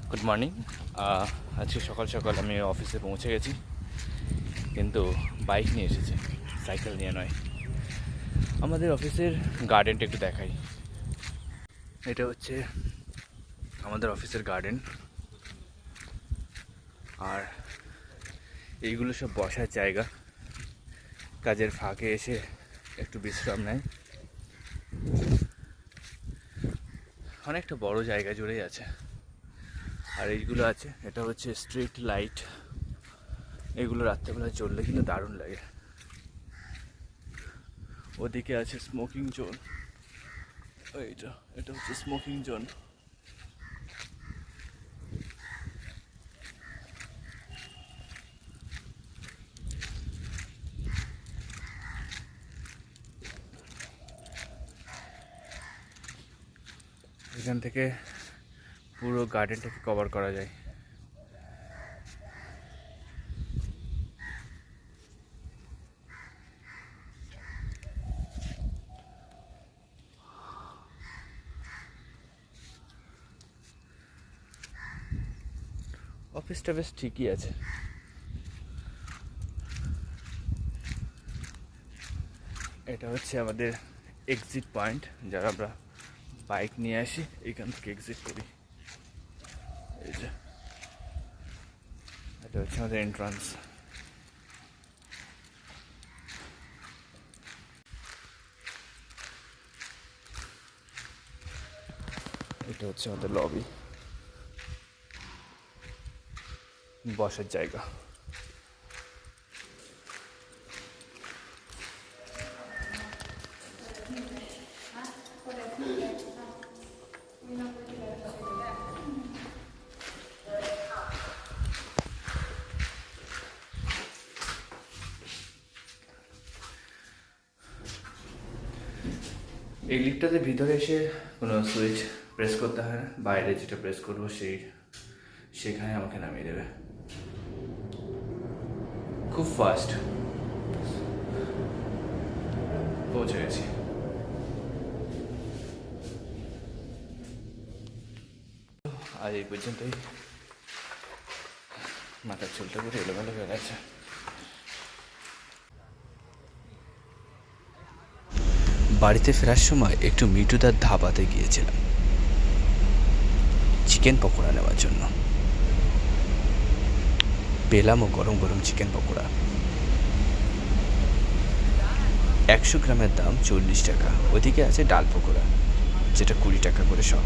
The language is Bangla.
Good morning. আজকে সকাল সকাল আমি অফিসে পৌঁছে গেছি, কিন্তু বাইক নিয়ে এসেছি, সাইকেল নিয়ে নয়। আমাদের অফিসের গার্ডেনটা একটু দেখাই। এটা হচ্ছে আমাদের অফিসের গার্ডেন, আর এইগুলো সব বসার জায়গা। কাজের ফাঁকে এসে একটু বিশ্রাম নেয়। অনেকটা বড় জায়গা জুড়েই আছে। আর এইগুলো আছে, এটা হচ্ছে স্ট্রিট লাইট। এগুলো রাত্রেবেলা চললে কিন্তু দারুণ লাগে। ওদিকে আছে স্মোকিং জোন। এটা হচ্ছে স্মোকিং জোন। এখান থেকে পুরো গার্ডেনটাকে কভার করা যায়। অফিসটা বেশ ঠিকই আছে। এটা হচ্ছে আমাদের এক্সিট পয়েন্ট, যারা আমরা বাইক নিয়ে আসি এখান থেকে এক্সিট করি। এই যে এটা হচ্ছে আমাদের এন্ট্রান্স। এটা হচ্ছে আমাদের লবি, বসার জায়গা। এই লিফটটাতে ভিতরে এসে কোনো সুইচ প্রেস করতে হয় না, বাইরে যেটা প্রেস করবো সেখানে আমাকে নামিয়ে দেবে। খুব ফাস্ট। পৌঁছে গেছি। আজ এই পর্যন্তই। মাথার চুলটা পুরো এলোমেলো হয়ে গেছে। বাড়িতে ফেরার সময় একটু মিঠুদার ধাবাতে গিয়েছিলাম চিকেন পকোড়া নেওয়ার জন্য। পেলামও গরম গরম চিকেন পকোড়া। 100 গ্রামের দাম 40 টাকা। ওদিকে আছে ডাল পকোড়া, যেটা 20 টাকা করে সব।